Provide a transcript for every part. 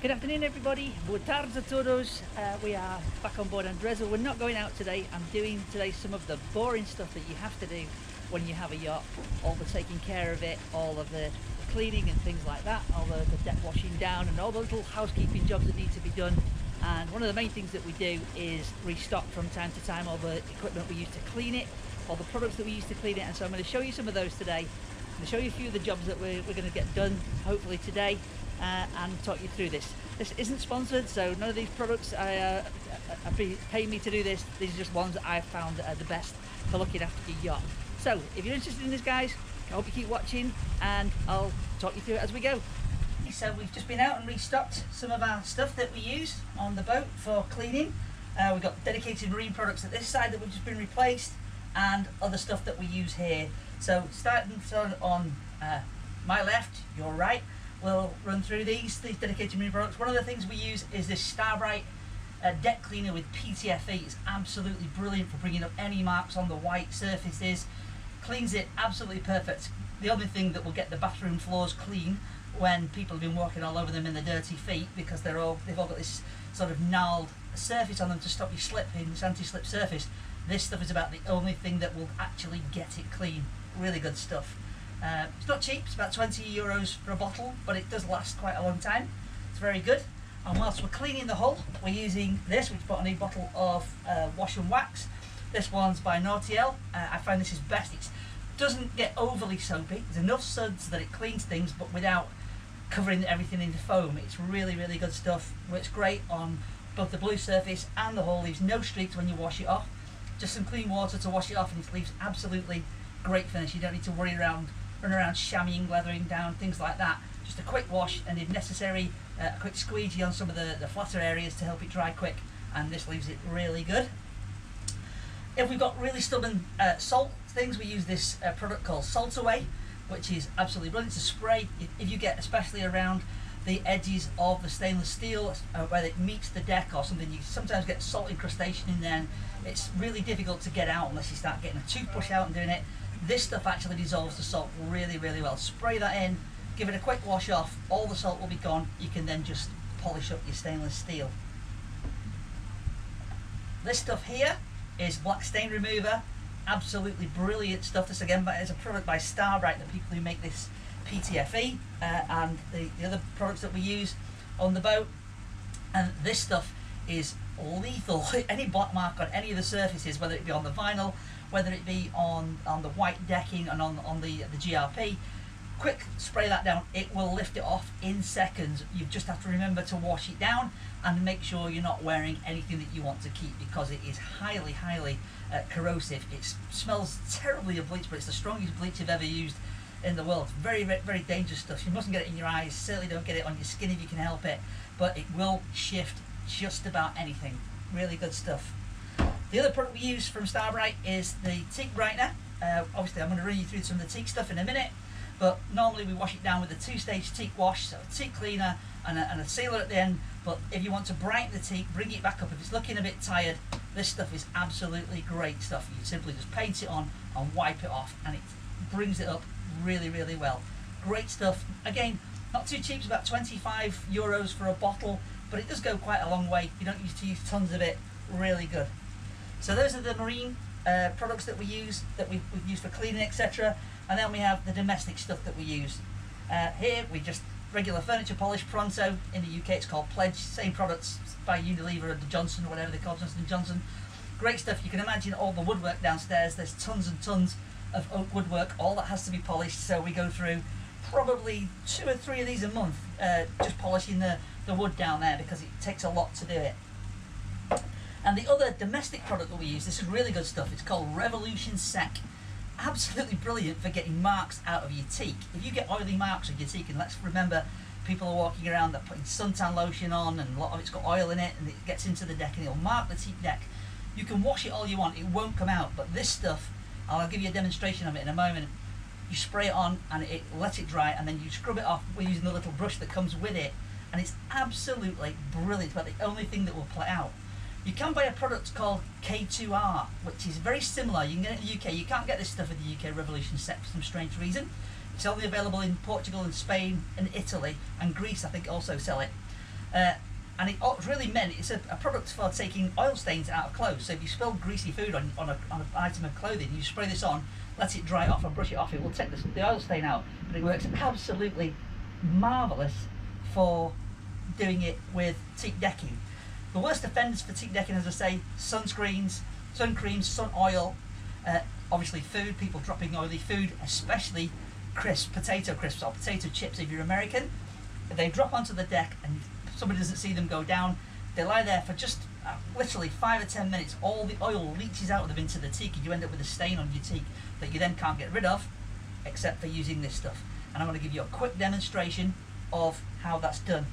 Good afternoon everybody, boa tarde a todos. We are back on board Andrezzo. We're not going out today. I'm doing today some of the boring stuff that you have to do when you have a yacht. All the taking care of it, all of the cleaning and things like that, all the deck washing down and all the little housekeeping jobs that need to be done. And one of the main things that we do is restock from time to time all the equipment we use to clean it, all the products that we use to clean it. And so I'm going to show you some of those today. I'm going to show you a few of the jobs that we're going to get done hopefully today. And talk you through this. This isn't sponsored, so none of these products are paying me to do this. These are just ones that I've found that are the best for looking after your yacht. So if you're interested in this, guys, I hope you keep watching and I'll talk you through it as we go. So we've just been out and restocked some of our stuff that we use on the boat for cleaning. We've got dedicated marine products at this side that we've just been replaced, and other stuff that we use here. So starting on my left, your right, we'll run through these dedicated marine products. One of the things we use is this Starbrite deck cleaner with PTFE. It's absolutely brilliant for bringing up any marks on the white surfaces. Cleans it absolutely perfect. The only thing that will get the bathroom floors clean when people have been walking all over them in the dirty feet, because they've all got this sort of gnarled surface on them to stop you slipping, this anti-slip surface. This stuff is about the only thing that will actually get it clean. Really good stuff. It's not cheap, it's about 20 euros for a bottle, but it does last quite a long time. It's very good. And whilst we're cleaning the hull, we're using this. We've put on a bottle of wash and wax. This one's by Nautiel. I find this is best. It doesn't get overly soapy. There's enough suds that it cleans things, but without covering everything into foam. It's really, really good stuff. Works great on both the blue surface and the hull. Leaves no streaks when you wash it off. Just some clean water to wash it off, and it leaves absolutely great finish. You don't need to run around chamoising, leathering down, things like that. Just a quick wash, and if necessary, a quick squeegee on some of the flatter areas to help it dry quick, and this leaves it really good. If we've got really stubborn salt things, we use this product called Salt-Away, which is absolutely brilliant. It's a spray. If you get, especially around the edges of the stainless steel where it meets the deck or something, you sometimes get salt incrustation in there, and it's really difficult to get out unless you start getting a toothbrush out and doing it. This stuff actually dissolves the salt really, really well. Spray that in, give it a quick wash off, all the salt will be gone. You can then just polish up your stainless steel. This stuff here is black stain remover. Absolutely brilliant stuff. This again is a product by Starbrite, the people who make this PTFE, and the other products that we use on the boat. And this stuff is lethal. Any black mark on any of the surfaces, whether it be on the vinyl, whether it be on the white decking and on the GRP, quick spray that down, it will lift it off in seconds. You just have to remember to wash it down and make sure you're not wearing anything that you want to keep, because it is highly, highly corrosive. It smells terribly of bleach, but it's the strongest bleach I've ever used in the world. It's very, very, very dangerous stuff. You mustn't get it in your eyes, certainly don't get it on your skin if you can help it, but it will shift just about anything. Really good stuff. The other product we use from Starbrite is the Teak Brightener. Obviously I'm going to run you through some of the Teak stuff in a minute, but normally we wash it down with a two-stage Teak wash, so a Teak cleaner and a sealer at the end. But if you want to brighten the Teak, bring it back up, if it's looking a bit tired, this stuff is absolutely great stuff. You simply just paint it on and wipe it off, and it brings it up really, really well. Great stuff. Again, not too cheap, it's about 25 euros for a bottle, but it does go quite a long way. You don't need to use tons of it. Really good. So those are the marine products that we use, that we've used for cleaning, etc. And then we have the domestic stuff that we use. Here we just regular furniture polish, Pronto. In the UK it's called Pledge. Same products by Unilever or the Johnson or whatever they call Johnson & Johnson. Great stuff. You can imagine all the woodwork downstairs. There's tons and tons of oak woodwork. All that has to be polished. So we go through probably 2 or 3 of these a month, just polishing the wood down there, because it takes a lot to do it. And the other domestic product that we use, this is really good stuff. It's called Revolution Sec. Absolutely brilliant for getting marks out of your teak. If you get oily marks on your teak, and let's remember, people are walking around, they're putting suntan lotion on, and a lot of it's got oil in it, and it gets into the deck and it'll mark the teak deck. You can wash it all you want, it won't come out, but this stuff, I'll give you a demonstration of it in a moment. You spray it on and it let it dry, and then you scrub it off. We're using the little brush that comes with it, and it's absolutely brilliant, but the only thing that will play out. You can buy a product called K2R, which is very similar. You can get it in the UK. You can't get this stuff in the UK, Revolution Sec, for some strange reason. It's only available in Portugal and Spain and Italy, and Greece I think also sell it. and it's really meant, it's a product for taking oil stains out of clothes. So if you spill greasy food on an item of clothing, you spray this on, let it dry off and brush it off, it will take the oil stain out. But it works absolutely marvellous for doing it with teak decking. The worst offenders for teak decking, as I say, sunscreens, sun creams, sun oil, obviously food, people dropping oily food, especially crisps, potato crisps or potato chips if you're American. If they drop onto the deck and somebody doesn't see them go down, they lie there for just literally 5 or 10 minutes, all the oil leaches out of them into the teak and you end up with a stain on your teak that you then can't get rid of except for using this stuff. And I'm going to give you a quick demonstration of how that's done.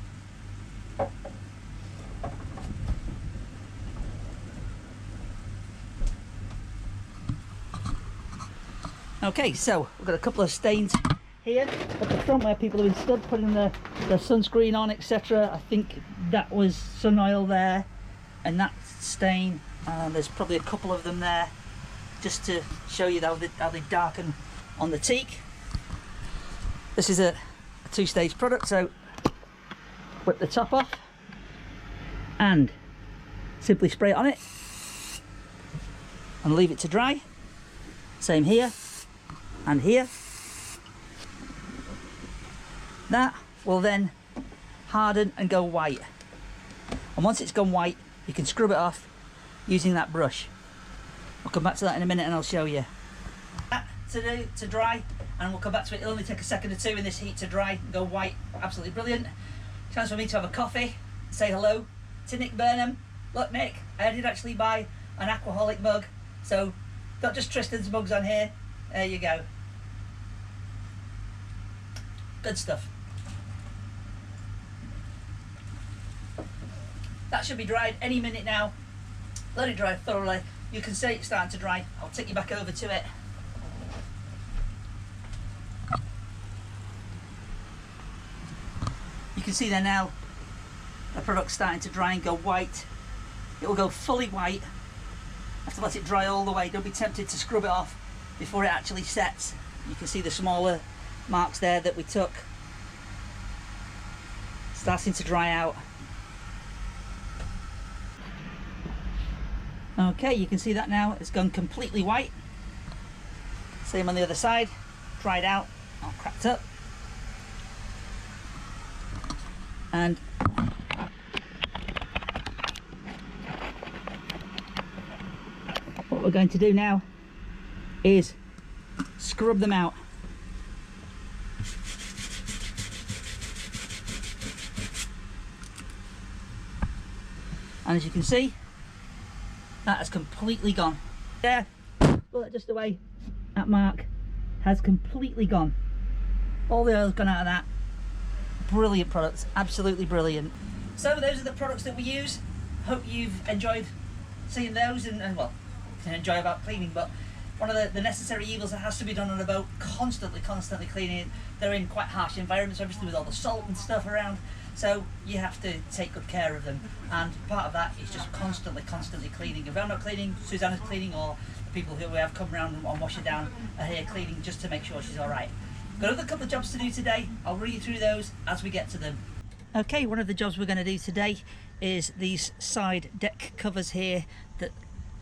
Okay, so we've got a couple of stains here at the front where people have been stood putting their sunscreen on, etc. I think that was sun oil there, and that stain, there's probably a couple of them there, just to show you how they darken on the teak. This is a two-stage product, so whip the top off and simply spray it on it and leave it to dry. Same here and here. That will then harden and go white, and once it's gone white you can scrub it off using that brush. I'll come back to that in a minute and I'll show you. That to dry, and we'll come back to it. It'll only take a second or two in this heat to dry and go white. Absolutely brilliant. Chance for me to have a coffee, say hello to Nick Burnham. Look Nick, I did actually buy an Aquaholic mug, so got just Tristan's mugs on here. There you go. Good stuff. That should be dried any minute now. Let it dry thoroughly. You can see it's starting to dry. I'll take you back over to it. You can see there now the product's starting to dry and go white. It will go fully white. Have to let it dry all the way. Don't be tempted to scrub it off before it actually sets. You can see the smaller marks there that we took starting to dry out. Okay, you can see that now it's gone completely white. Same on the other side, dried out, all cracked up. And what we're going to do now is scrub them out. And as you can see, that has completely gone. There, pull it just away. That mark has completely gone. All the oil's gone out of that. Brilliant products, absolutely brilliant. So those are the products that we use. Hope you've enjoyed seeing those, and well, you can enjoy about cleaning, but one of the necessary evils that has to be done on a boat, constantly cleaning it. They're in quite harsh environments, obviously, with all the salt and stuff around, so you have to take good care of them, and part of that is just constantly cleaning. If I'm not cleaning, Susanna's cleaning, or the people who we have come around and wash her down are here cleaning just to make sure she's alright. Got another couple of jobs to do today. I'll read you through those as we get to them. Okay, one of the jobs we're going to do today is these side deck covers here that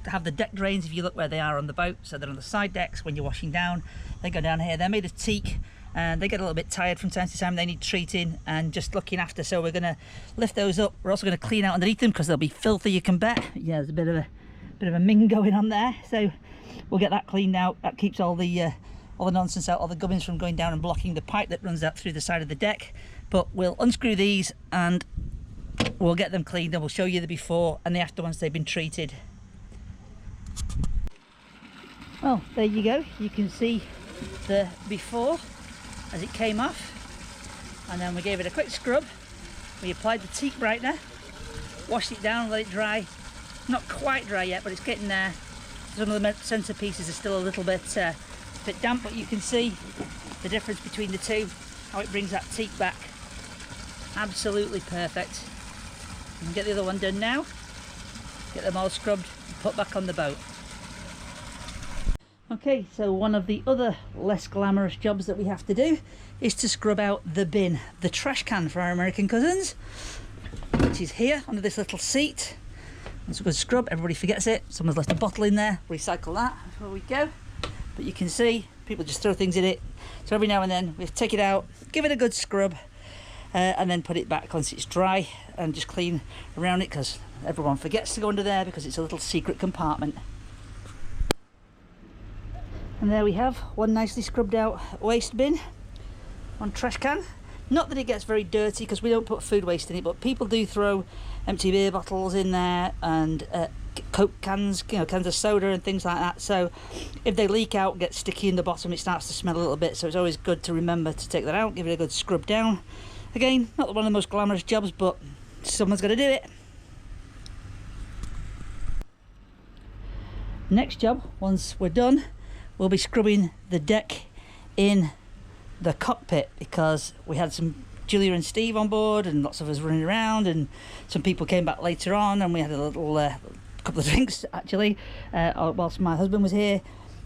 have the deck drains. If you look where they are on the boat, so they're on the side decks when you're washing down, they go down here. They're made of teak and they get a little bit tired from time to time. They need treating and just looking after, so we're going to lift those up. We're also going to clean out underneath them because they'll be filthy, you can bet. Yeah, there's a bit of a ming going on there, so we'll get that cleaned out. That keeps all the nonsense out, all the gubbins from going down and blocking the pipe that runs out through the side of the deck. But we'll unscrew these and we'll get them cleaned, and we'll show you the before and the after once they've been treated. Well, there you go. You can see the before as it came off, and then we gave it a quick scrub. We applied the Teak brightener, washed it down, let it dry. Not quite dry yet, but it's getting there. Some of the centre pieces are still a little bit damp, but you can see the difference between the two, how it brings that teak back. Absolutely perfect. You can get the other one done now, get them all scrubbed and put back on the boat. Okay, so one of the other less glamorous jobs that we have to do is to scrub out the bin, the trash can for our American cousins. which is here under this little seat. It's a good scrub, everybody forgets it. Someone's left a bottle in there, recycle that before we go. But you can see, people just throw things in it. So every now and then we take it out, give it a good scrub, and then put it back once it's dry and just clean around it, because everyone forgets to go under there because it's a little secret compartment. And there we have one nicely scrubbed out waste bin, one trash can. Not that it gets very dirty because we don't put food waste in it, but people do throw empty beer bottles in there and Coke cans, cans of soda and things like that. So if they leak out, get sticky in the bottom, it starts to smell a little bit. So it's always good to remember to take that out, give it a good scrub down. Again, not one of the most glamorous jobs, but someone's got to do it. Next job, once we're done, we'll be scrubbing the deck in the cockpit, because we had some Julia and Steve on board and lots of us running around, and some people came back later on, and we had a little couple of drinks actually whilst my husband was here,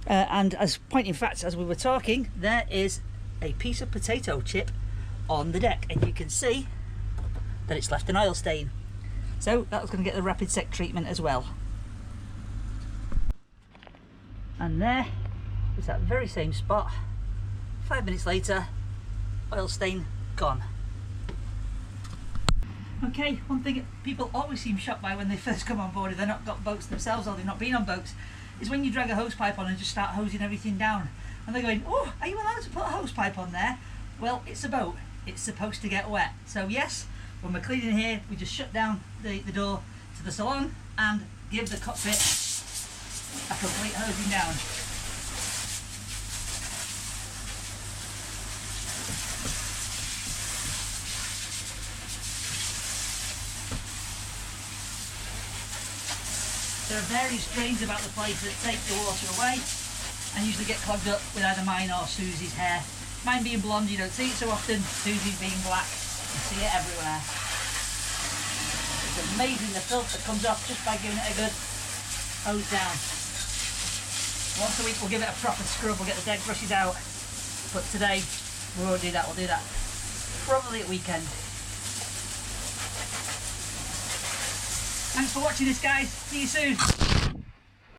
and as pointing facts as we were talking, there is a piece of potato chip on the deck, and you can see that it's left an oil stain, so that was going to get the rapid sec treatment as well. And there is that very same spot. 5 minutes later, oil stain gone. Okay, one thing people always seem shocked by when they first come on board, if they've not got boats themselves or they've not been on boats, is when you drag a hose pipe on and just start hosing everything down. And they're going, oh, are you allowed to put a hose pipe on there? Well, it's a boat, it's supposed to get wet. So yes, when we're cleaning here, we just shut down the door to the salon and give the cockpit a complete hosing down. There are various drains about the place that take the water away and usually get clogged up with either mine or Susie's hair. Mine being blonde, you don't see it so often. Susie's being black, you see it everywhere. It's amazing the filth that comes off just by giving it a good hose down. Once a week we'll give it a proper scrub, we'll get the dead brushes out. But today we won't do that, we'll do that probably at weekend. Thanks for watching this, guys. See you soon.